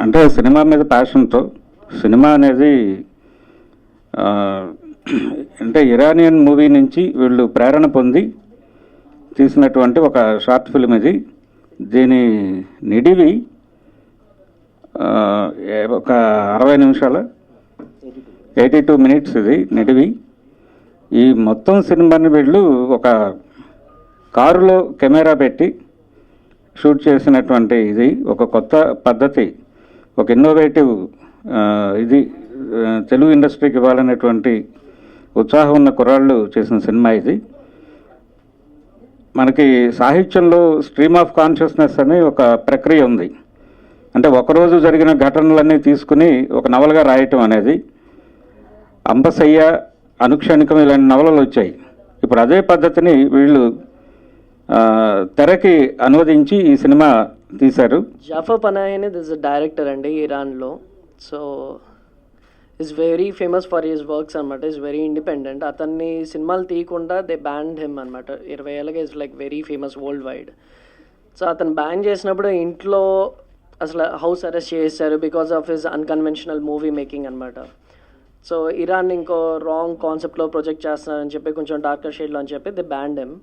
అంటే సినిమా మీద ప్యాషన్తో సినిమా అనేది అంటే ఇరానియన్ మూవీ నుంచి వీళ్ళు ప్రేరణ పొంది తీసినటువంటి ఒక షార్ట్ ఫిల్మ్ ఇది. దీని నిడివి ఒక 60 నిమిషాల 82 మినిట్స్ ఇది నిడివి. ఈ మొత్తం సినిమాని వీళ్ళు ఒక కారులో కెమెరా పెట్టి షూట్ చేసినటువంటి ఇది ఒక కొత్త పద్ధతి, ఒక ఇన్నోవేటివ్ ఇది తెలుగు ఇండస్ట్రీకి ఇవ్వాలనేటువంటి ఉత్సాహం ఉన్న కుర్రాళ్ళు చేసిన సినిమా ఇది. మనకి సాహిత్యంలో స్ట్రీమ్ ఆఫ్ కాన్షియస్నెస్ అనే ఒక ప్రక్రియ ఉంది. అంటే ఒకరోజు జరిగిన ఘటనలన్నీ తీసుకుని ఒక నవలగా రాయటం అనేది. అంబసయ్య, అనుక్షణికం ఇలాంటి నవలలు వచ్చాయి. ఇప్పుడు అదే పద్ధతిని వీళ్ళు తెరకి అనువదించి ఈ సినిమా తీశారు. జాఫర్ పనాహీ అనేది ఇస్ డైరెక్టర్ అండి ఇరాన్లో. So is very famous for his works అనమాట. Is very independent. అతన్ని సినిమాలు తీయకుండా దే బ్యాన్డ్ హిమ్ అనమాట. 20 ఏళ్ళగా is like very famous world wide. So అతను బ్యాన్ చేసినప్పుడు ఇంట్లో అసలు హౌస్ అరెస్ట్ చేశారు because of his unconventional movie making అనమాట. సో ఇరాన్ ఇంకో రాంగ్ కాన్సెప్ట్లో ప్రొజెక్ట్ చేస్తున్నారని చెప్పి, కొంచెం డార్కర్ షేడ్లో అని చెప్పి దే బ్యాన్డ్ హిమ్.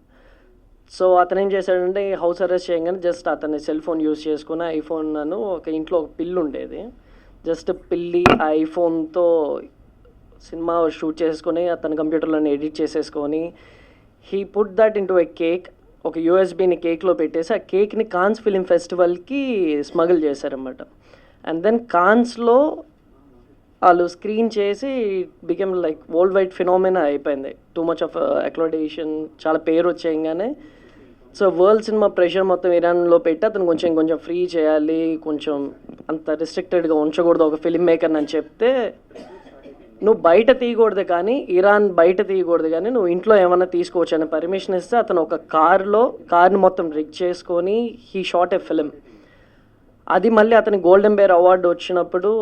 సో అతను ఏం చేశాడంటే హౌస్ అరెస్ట్ చేయగానే జస్ట్ అతని సెల్ ఫోన్ యూజ్ చేసుకుని ఐఫోన్ ఒక ఇంట్లో ఒక పిల్లి ఉండేది, జస్ట్ పిల్లి ఐఫోన్తో సినిమా షూట్ చేసుకొని అతని కంప్యూటర్లోనే ఎడిట్ చేసేసుకొని he put that into a cake. ఒక యూఎస్బీని కేక్లో పెట్టేసి ఆ కేక్ని కాన్స్ ఫిలిం ఫెస్టివల్కి స్మగుల్ చేశారన్నమాట. అండ్ దెన్ కాన్స్లో వాళ్ళు స్క్రీన్ చేసి became like world wide phenomena అయిపోయింది. టూ మచ్ ఆఫ్ అక్లాడేషన్, చాలా పేరు వచ్చేయగానే సో వరల్డ్ సినిమా ప్రెషర్ మొత్తం ఇరాన్లో పెట్టి అతను కొంచెం ఫ్రీ చేయాలి, కొంచెం అంత రిస్ట్రిక్టెడ్గా ఉంచకూడదు ఒక ఫిల్మ్ మేకర్ని అని చెప్తే, నువ్వు బయట తీయకూడదు కానీ ఇరాన్ బయట తీయకూడదు కానీ నువ్వు ఇంట్లో ఏమైనా తీసుకోవచ్చు అని పర్మిషన్ ఇస్తే అతను ఒక కార్ని మొత్తం రిగ్ చేసుకొని హీ షాట్ ఎ ఫిలిం. అది మళ్ళీ అతని గోల్డెన్ బేర్ అవార్డు వచ్చినప్పుడు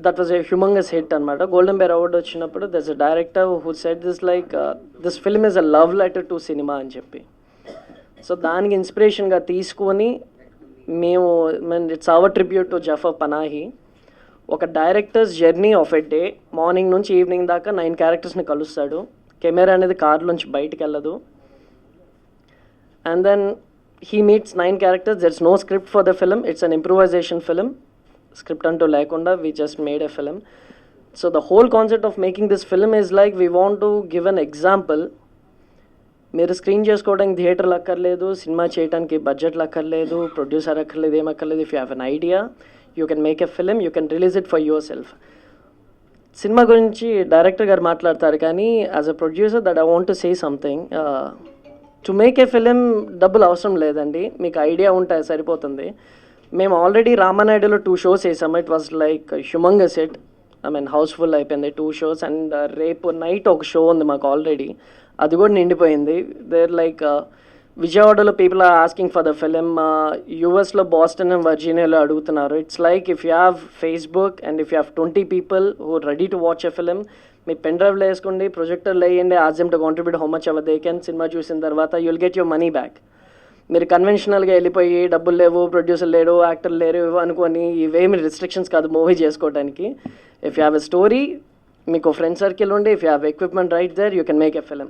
that was a humungous hit అనమాట. గోల్డెన్ బేర్ అవార్డు వచ్చినప్పుడు that's a director who said this like this film is a love letter to cinema అని చెప్పి. సో దానికి ఇన్స్పిరేషన్గా తీసుకొని మేము it's our tribute to Jafar Panahi. ఒక directors journey of a day, morning నుంచి evening దాకా 9 క్యారెక్టర్స్ని కలుస్తాడు. కెమెరా అనేది కార్లోంచి బయటికి వెళ్ళదు. And then he meets 9 characters. There's no script for the film. It's an improvisation film. Script అంటూ లేకుండా we just made a film. So the whole concept of making this film is like we want to give an example. మీరు screen చేసుకోవడానికి థియేటర్లు అక్కర్లేదు, cinema చేయడానికి బడ్జెట్లు అక్కర్లేదు, producer అక్కర్లేదు, ఏమక్కర్లేదు. If you have an idea you can make a film, you can release it for yourself. Cinema గురించి డైరెక్టర్ గారు మాట్లాడతారు కానీ as a producer that I want to say something. To make a film డబ్బులు అవసరం లేదండి, మీకు idea ఉంటే సరిపోతుంది. మేము ఆల్రెడీ రామానాయుడులో 2 షోస్ వేసాము. It was like humongous hit. I mean house full అయిపోయింది 2 షోస్. అండ్ రేపు నైట్ ఒక షో ఉంది మాకు ఆల్రెడీ, అది కూడా నిండిపోయింది. దేర్ లైక్ విజయవాడలో people are asking for the film. యూఎస్లో బాస్టన్ అండ్ వర్జీనియాలో అడుగుతున్నారు. It's like if you have Facebook and if you have 20 people who ready to watch a film, me pen డ్రైవ్లో వేసుకోండి, ప్రొజెక్టర్లో వేయండి, ask them to contribute how much ever they can. Cinema చూసిన తర్వాత you will get your money back. మీరు కన్వెన్షనల్గా వెళ్ళిపోయి డబ్బులు లేవు, producer లేడు, యాక్టర్లు లేరు అనుకొని ఇవేమి రిస్ట్రిక్షన్స్ కాదు మూవీ చేసుకోవడానికి. If you have a story, మీకు ఫ్రెండ్ సర్కిల్ ఉండి, if you have equipment right there you can make a film.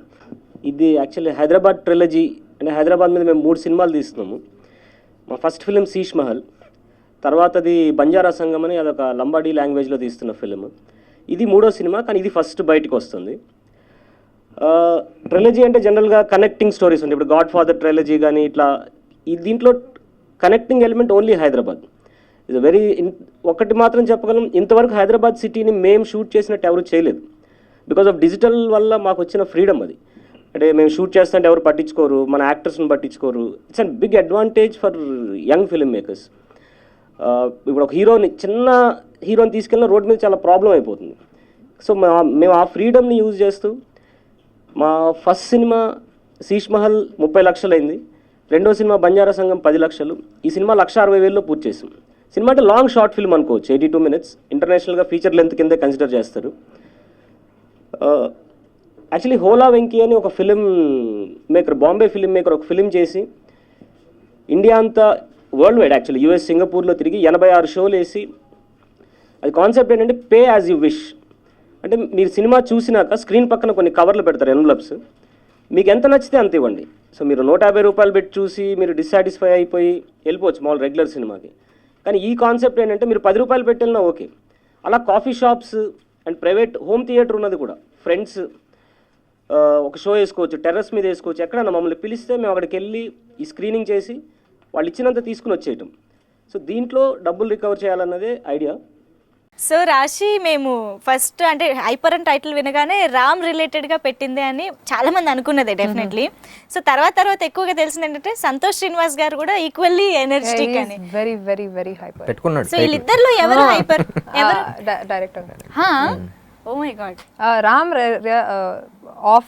ఇది యాక్చువల్లీ హైదరాబాద్ ట్రిలజీ అంటే హైదరాబాద్ మీద మేము 3 సినిమాలు తీస్తున్నాము. మా ఫస్ట్ ఫిలిం శీష్ మహల్, తర్వాతది బంజారా సంఘం అని అదొక లంబాడీ లాంగ్వేజ్లో తీస్తున్న ఫిలిం. ఇది 3వ సినిమా కానీ ఇది ఫస్ట్ బయటకు వస్తుంది. ట్రిలజీ అంటే జనరల్గా కనెక్టింగ్ స్టోరీస్ ఉంటాయి. ఇప్పుడు గాడ్ ఫాదర్ ట్రిలజీ కానీ ఇట్లా దీంట్లో కనెక్టింగ్ ఎలిమెంట్ ఓన్లీ హైదరాబాద్. ఇది వెరీ ఒకటి మాత్రం చెప్పగలం, ఇంతవరకు హైదరాబాద్ సిటీని మేము షూట్ చేసినట్టు ఎవరు చేయలేదు. బికాజ్ ఆఫ్ డిజిటల్ వల్ల మాకు వచ్చిన ఫ్రీడమ్ అది. అంటే మేము షూట్ చేస్తుంటే ఎవరు పట్టించుకోరు, మన యాక్టర్స్ని పట్టించుకోరు. It's an big advantage for young film makers. ఇప్పుడు ఒక చిన్న హీరోని తీసుకెళ్ళిన రోడ్ మీద చాలా ప్రాబ్లం అయిపోతుంది. సో మేము ఆ ఫ్రీడమ్ని యూజ్ చేస్తూ మా ఫస్ట్ సినిమా శీష్ మహల్ 30 లక్షలు అయింది, 2వ సినిమా బంజారా సంఘం 10 లక్షలు, ఈ సినిమా 1,60,000లో పూర్తి చేసాం. సినిమా అంటే లాంగ్ షార్ట్ ఫిల్మ్ అనుకోవచ్చు, 82 minutes. ఇంటర్నేషనల్గా ఫీచర్ లెంత్ కిందే కన్సిడర్ చేస్తారు. యాక్చువల్లీ హోలా వెంకీ అని ఒక film maker, Bombay film maker ఒక ఫిలిం చేసి ఇండియా అంతా వరల్డ్ వైడ్ యాక్చువల్లీ యూఎస్ సింగపూర్లో తిరిగి 86 షోలు వేసి, అది కాన్సెప్ట్ ఏంటంటే పే యాజ్ యూ విష్. అంటే మీరు సినిమా చూసినాక స్క్రీన్ పక్కన కొన్ని కవర్లు పెడతారు, ఎన్వలప్స్, మీకు ఎంత నచ్చితే అంత ఇవ్వండి. సో మీరు 150 రూపాయలు పెట్టి చూసి మీరు డిస్సాటిస్ఫై అయిపోయి వెళ్ళిపోవచ్చు మామూలు రెగ్యులర్ సినిమాకి. కానీ ఈ కాన్సెప్ట్ ఏంటంటే మీరు 10 రూపాయలు పెట్టి వెళ్ళినా ఓకే. అలా coffee shops and private home theatre ఉన్నది కూడా, ఫ్రెండ్స్ ఒక షో వేసుకోవచ్చు, టెర్రస్ మీద వేసుకోవచ్చు, ఎక్కడన్నా మమ్మల్ని పిలిస్తే మేము అక్కడికి వెళ్ళి ఈ స్క్రీనింగ్ చేసి వాళ్ళు ఇచ్చినంత తీసుకుని వచ్చేయటం. సో దీంట్లో డబ్బులు రికవర్ చేయాలన్నదే ఐడియా. సో రాశి మేము ఫస్ట్ అంటే హైపర్ అని టైటిల్ వినగానే రామ్ రిలేటెడ్గా పెట్టింది అని చాలా మంది అనుకున్నదే డెఫినెట్లీ. సో తర్వాత ఎక్కువగా తెలిసింది ఏంటంటే సంతోష్ శ్రీనివాస్ గారు కూడా ఈక్వల్లీ ఎనర్జెటిక్ అని. వెరీ వెరీ వెరీ హైపర్ పెట్టుకున్నాడు. సో వీళ్ళిద్దరిలో ఎవరు హైపర్? ఎవరు director oh my God. Ram of